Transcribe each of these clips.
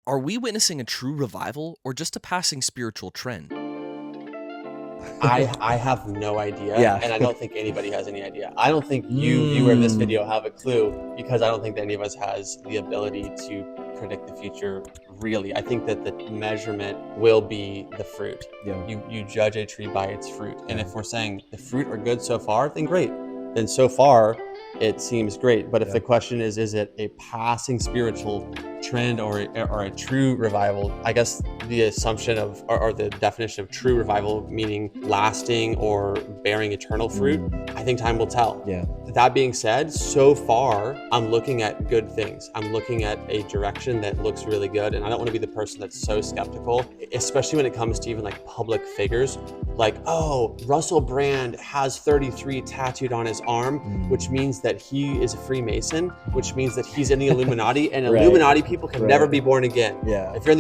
Are we witnessing a true revival or just a passing spiritual trend? I have no idea, Yeah. and I don't think anybody has any idea. I don't think you, viewer of this video, have a clue, because I don't think that any of us has the ability to predict the future, really. I think that the measurement will be the fruit. Yeah. You judge a tree by its fruit, and if we're saying the fruit are good so far, then great. Then so far, it seems great. But if the question is it a passing spiritual trend or a true revival? I guess the assumption of, or the definition of true revival, meaning lasting or bearing eternal fruit, I think time will tell. Yeah. That being said, so far, I'm looking at good things. I'm looking at a direction that looks really good. And I don't want to be the person that's so skeptical, especially when it comes to even like public figures. Like, oh, Russell Brand has 33 tattooed on his arm, which means that he is a Freemason, which means that he's in the Illuminati, and Right. Illuminati people can never be born again. Yeah. If you're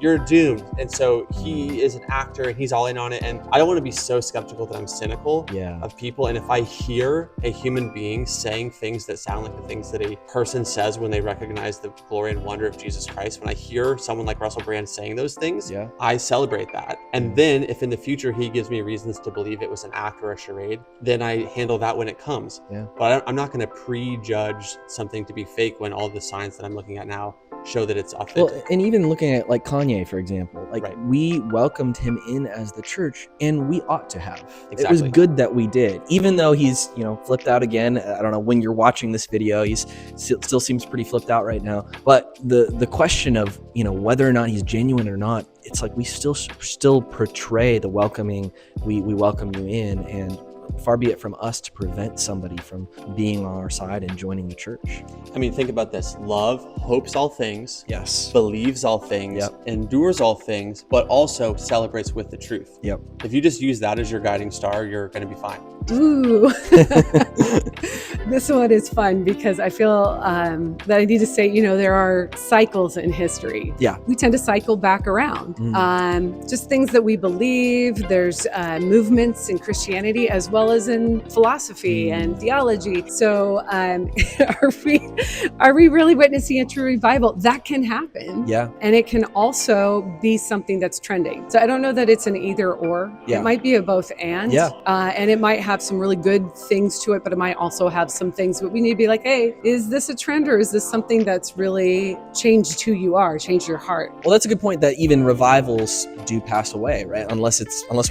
you're doomed. And so he is an actor and he's all in on it. And I don't want to be so skeptical that I'm cynical of people. And if I hear a human being saying things that sound like the things that a person says when they recognize the glory and wonder of Jesus Christ, when I hear someone like Russell Brand saying those things, I celebrate that. And then if in the future he gives me reasons to believe it was an act or a charade, then I handle that when it comes. But I'm not going to prejudge something to be fake when all the signs that I'm looking at now show that it's authentic. Well, and even looking at like Kanye, for example, like we welcomed him in as the church, and we ought to have. It was good that we did, even though he's, flipped out again. I don't know when you're watching this video, he's still seems pretty flipped out right now. But the question of, whether or not he's genuine or not, it's like we still portray the welcoming, we welcome you in, and far be it from us to prevent somebody from being on our side and joining the church. I mean, think about this. Love hopes all things, yes, believes all things, endures all things, but also celebrates with the truth. If you just use that as your guiding star, you're going to be fine. Ooh, this one is fun because I feel that I need to say, there are cycles in history. We tend to cycle back around. Just things that we believe. There's movements in Christianity as well as in philosophy and theology. So are we really witnessing a true revival? That can happen. And it can also be something that's trending. So I don't know that it's an either or. It might be a both and. And it might have some really good things to it, but it might also have some things that we need to be like, hey, is this a trend or is this something that's really changed who you are, changed your heart? Well, that's a good point, that even revivals do pass away, right? Unless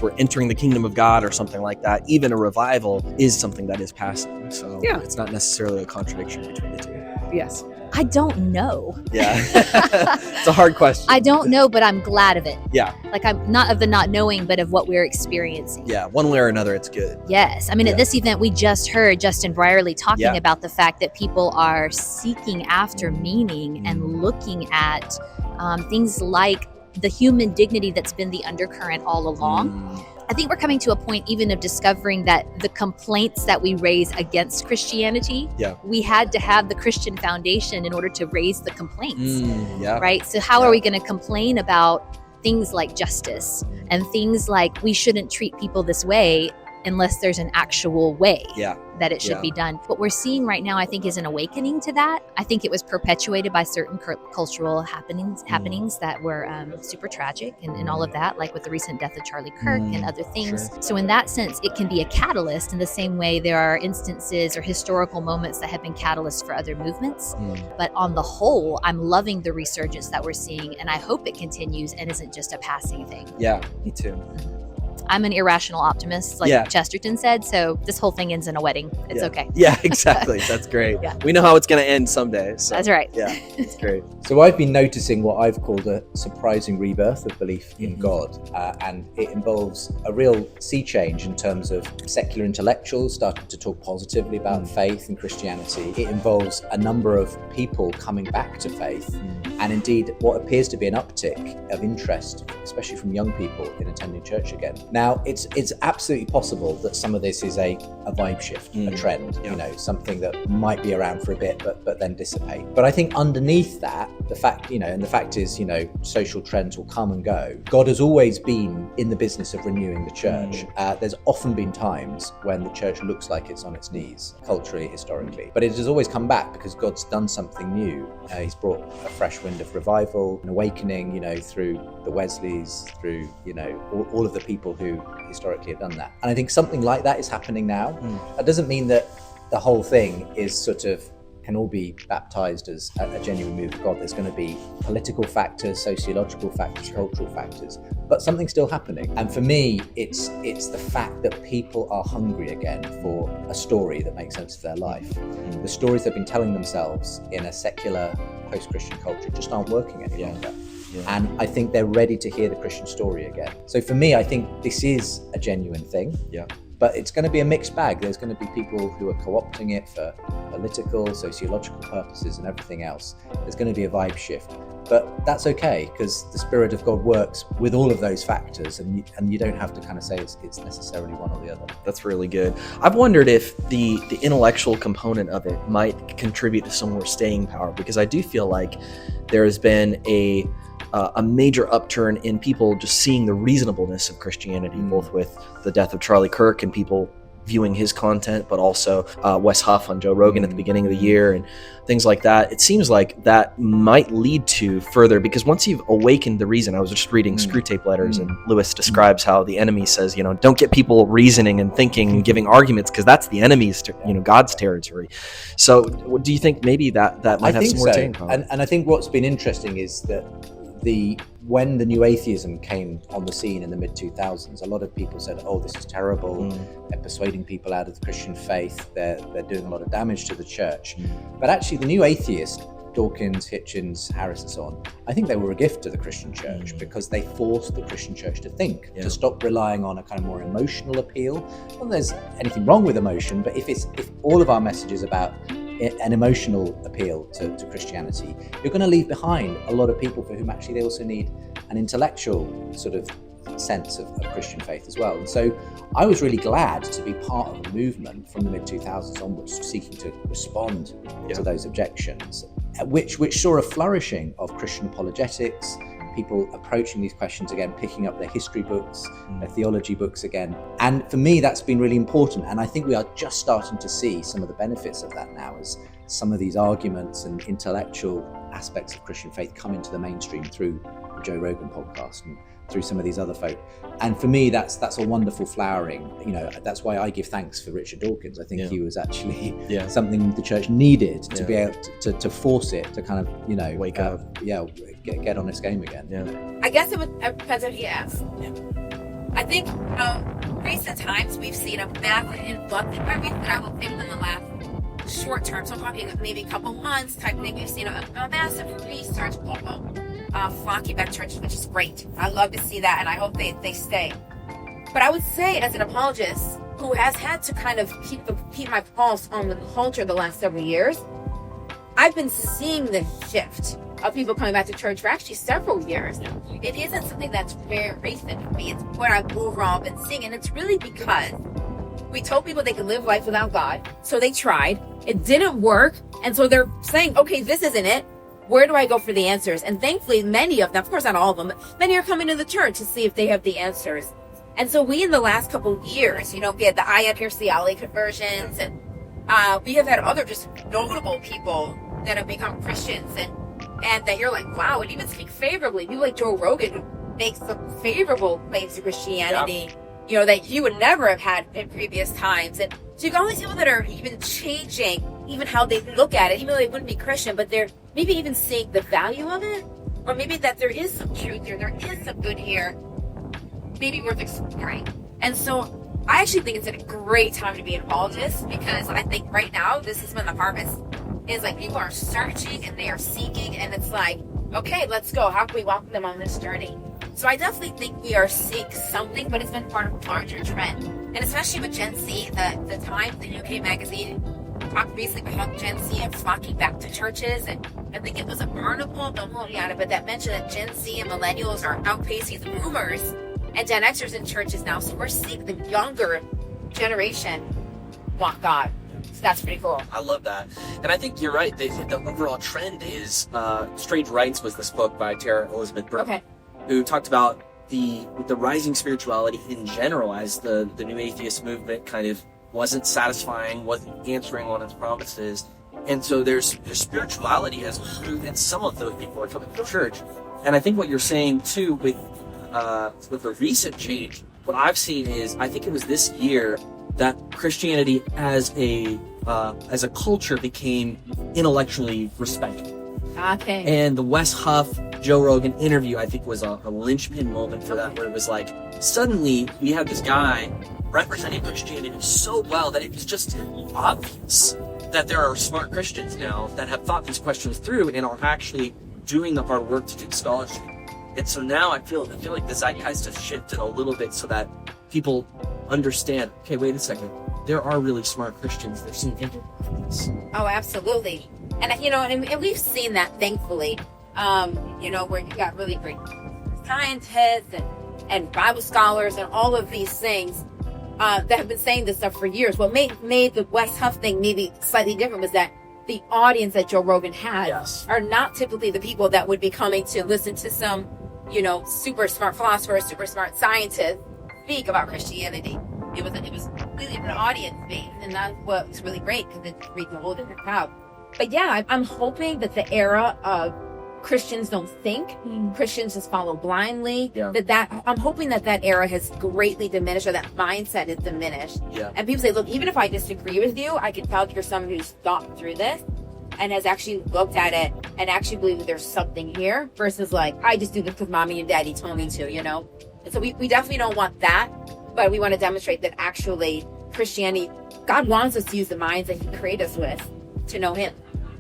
we're entering the kingdom of God or something like that. Even a revival is something that is passing. So it's not necessarily a contradiction between the two. Yes. I don't know. It's a hard question. I don't know, but I'm glad of it. Like I'm not of the not knowing, but of what we're experiencing. One way or another, it's good. Yes. I mean, at this event, we just heard Justin Brierley talking about the fact that people are seeking after meaning and looking at things like the human dignity that's been the undercurrent all along. I think we're coming to a point even of discovering that the complaints that we raise against Christianity, we had to have the Christian foundation in order to raise the complaints, right? So how are we going to complain about things like justice and things like we shouldn't treat people this way unless there's an actual way that it should be done? What we're seeing right now, I think, is an awakening to that. I think it was perpetuated by certain cultural happenings that were super tragic and all of that, like with the recent death of Charlie Kirk and other things. So in that sense, it can be a catalyst in the same way there are instances or historical moments that have been catalysts for other movements. But on the whole, I'm loving the resurgence that we're seeing, and I hope it continues and isn't just a passing thing. Me too. I'm an irrational optimist, like Chesterton said, so this whole thing ends in a wedding. It's okay. Exactly. That's great. We know how it's going to end someday. So. That's right. It's great. So I've been noticing what I've called a surprising rebirth of belief in God, and it involves a real sea change in terms of secular intellectuals starting to talk positively about faith and Christianity. It involves a number of people coming back to faith, and indeed what appears to be an uptick of interest, especially from young people, in attending church again. Now, it's absolutely possible that some of this is a vibe shift, a trend, something that might be around for a bit, but then dissipate. But I think underneath that, the fact is, social trends will come and go. God has always been in the business of renewing the church. There's often been times when the church looks like it's on its knees, culturally, historically. But it has always come back because God's done something new. He's brought a fresh wind of revival, an awakening, through the Wesleys, through, all of the people who historically have done that. And I think something like that is happening now. That doesn't mean that the whole thing is can all be baptized as a genuine move of God. There's going to be political factors, sociological factors, cultural factors, but something's still happening. And for me, it's the fact that people are hungry again for a story that makes sense of their life. The stories they've been telling themselves in a secular post-Christian culture just aren't working any longer. And I think they're ready to hear the Christian story again. So for me, I think this is a genuine thing. But it's going to be a mixed bag. There's going to be people who are co-opting it for political, sociological purposes and everything else. There's going to be a vibe shift. But that's okay, because the Spirit of God works with all of those factors, and you don't have to kind of say it's necessarily one or the other. That's really good. I've wondered if the intellectual component of it might contribute to some more staying power, because I do feel like there has been a major upturn in people just seeing the reasonableness of Christianity, both with the death of Charlie Kirk and people viewing his content, but also Wes Huff on Joe Rogan at the beginning of the year and things like that. It seems like that might lead to further, because once you've awakened the reason, I was just reading Screw Tape Letters, and Lewis describes how the enemy says, don't get people reasoning and thinking and giving arguments, because that's the enemy's, God's territory. So do you think maybe that might have some more staying power? And I think what's been interesting is that when the new atheism came on the scene in the mid-2000s, a lot of people said, this is terrible. They're persuading people out of the Christian faith. They're doing a lot of damage to the church. But actually, the new atheists, Dawkins, Hitchens, Harris and so on, I think they were a gift to the Christian church because they forced the Christian church to think, to stop relying on a kind of more emotional appeal. Well, there's anything wrong with emotion, but if all of our message is about an emotional appeal to Christianity, you're going to leave behind a lot of people for whom actually they also need an intellectual sort of sense of Christian faith as well. And so I was really glad to be part of a movement from the mid-2000s onwards seeking to respond to those objections, which saw a flourishing of Christian apologetics, people approaching these questions again, picking up their history books, their theology books again. And for me, that's been really important. And I think we are just starting to see some of the benefits of that now, as some of these arguments and intellectual aspects of Christian faith come into the mainstream through the Joe Rogan podcast and through some of these other folk. And for me, that's a wonderful flowering. That's why I give thanks for Richard Dawkins. I think he was actually something the church needed to be able to force it to kind of, wake up. Get on its game again. I guess it depends on who you ask. I think recent times we've seen a massive influx. I will think in the last short term, so I'm talking maybe a couple months type thing. We've seen a massive research flocking back to churches, which is great. I love to see that, and I hope they stay. But I would say, as an apologist who has had to kind of keep my pulse on the culture the last several years, I've been seeing the shift of people coming back to church for actually several years. It isn't something that's very recent for me. It's what I've overall been seeing, and it's really because we told people they could live life without God, so they tried. It didn't work, and so they're saying, okay, this isn't it. Where do I go for the answers? And thankfully, many of them, of course not all of them, but many are coming to the church to see if they have the answers. And so we, in the last couple of years, we had the I Am Here Siali conversions, and we have had other just notable people that have become Christians, and that you're like, wow, and even speak favorably. People like Joe Rogan, who makes some favorable claims to Christianity, that you would never have had in previous times. And so you got all these people that are even changing even how they look at it, even though they wouldn't be Christian, but they're maybe even seeing the value of it, or maybe that there is some truth here, there is some good here, maybe worth exploring. And so I actually think it's a great time to be an apologist, because I think right now, this is when the harvest is like, people are searching and they are seeking, and it's like, okay, let's go. How can we welcome them on this journey? So I definitely think we are seeing something, but it's been part of a larger trend. And especially with Gen Z, the Times, the UK magazine, talked recently about Gen Z and flocking back to churches, and I think it was an article, don't hold me on it, but that mentioned that Gen Z and millennials are outpacing the boomers and Gen Xers in churches now. So we're seeing the younger generation want God. So that's pretty cool. I love that. And I think you're right. The overall trend is Strange Rights was this book by Tara Elizabeth Brooke, who talked about the rising spirituality in general as the new atheist movement kind of wasn't satisfying, wasn't answering on its promises. And so there's spirituality has moved, and some of those people are coming to church. And I think what you're saying too with the recent change, what I've seen is, I think it was this year that Christianity as a culture became intellectually respected. Okay. And the Wes Huff, Joe Rogan interview, I think, was a linchpin moment for that, where it was like, suddenly we had this guy representing Christianity so well that it was just obvious that there are smart Christians now that have thought these questions through and are actually doing the hard work to do scholarship. And so now I feel like the zeitgeist has shifted a little bit so that people understand, okay, wait a second, there are really smart Christians. There's some this. Oh, absolutely. And and we've seen that, thankfully, where you got really great scientists and Bible scholars and all of these things that have been saying this stuff for years. What made the Wes Huff thing maybe slightly different was that the audience that Joe Rogan had are not typically the people that would be coming to listen to some, super smart philosopher, super smart scientist speak about Christianity. It was completely different audience base, and that's what's really great because it's reaching a whole different crowd. But yeah, I'm hoping that the era of Christians don't think, Christians just follow blindly, I'm hoping that era has greatly diminished, or that mindset is diminished. Yeah. And people say, look, even if I disagree with you, I can tell that you're someone who's thought through this and has actually looked at it and actually believe that there's something here, versus like, I just do this because mommy and daddy told me to, And so we definitely don't want that, but we want to demonstrate that actually Christianity, God wants us to use the minds that He created us with to know Him.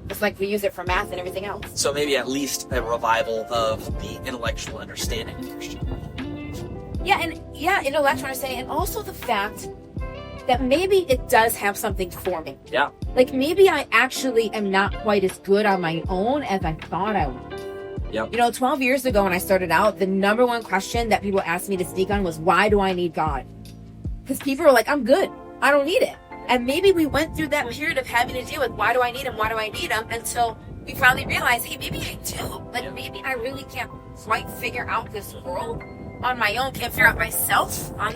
It's like we use it for math and everything else. So maybe at least a revival of the intellectual understanding of Christianity. Intellectual understanding, and also the fact that maybe it does have something for me. Yeah. Like maybe I actually am not quite as good on my own as I thought I was. Yep. 12 years ago when I started out, the number one question that people asked me to speak on was, why do I need God? Because people are like, I'm good. I don't need it. And maybe we went through that period of having to deal with, why do I need Him? Why do I need Him? Until we finally realized, hey, maybe I do. Like maybe I really can't quite figure out this world on my own. Can't figure out myself on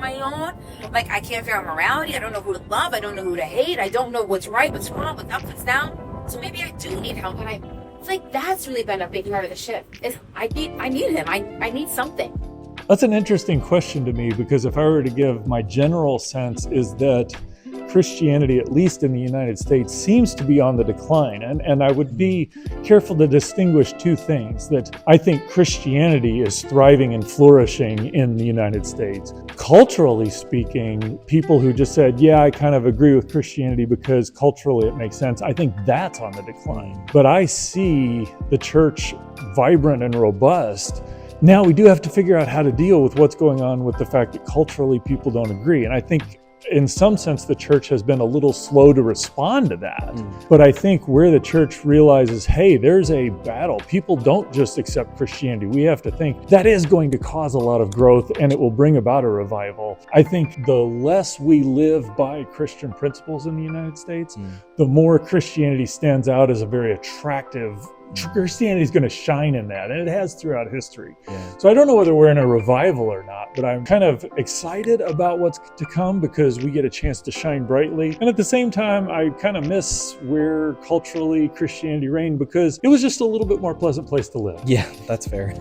my own. Like I can't figure out morality. I don't know who to love. I don't know who to hate. I don't know what's right, what's wrong, what's up, what's down. So maybe I do need help. And it's like that's really been a big part of the shift. Is I need Him. I need something. That's an interesting question to me, because if I were to give my general sense, is that Christianity, at least in the United States, seems to be on the decline. And I would be careful to distinguish two things. That I think Christianity is thriving and flourishing in the United States. Culturally speaking, people who just said, yeah, I kind of agree with Christianity because culturally it makes sense, I think that's on the decline. But I see the church vibrant and robust. Now we do have to figure out how to deal with what's going on with the fact that culturally people don't agree. And I think in some sense, the church has been a little slow to respond to that. But I think where the church realizes, hey, there's a battle. People don't just accept Christianity. We have to think that is going to cause a lot of growth and it will bring about a revival. I think the less we live by Christian principles in the United States, the more Christianity stands out as a very attractive. Christianity is going to shine in that, and it has throughout history. So I don't know whether we're in a revival or not, but I'm kind of excited about what's to come because we get a chance to shine brightly. And at the same time, I kind of miss where culturally Christianity reigned because it was just a little bit more pleasant place to live. Yeah, that's fair.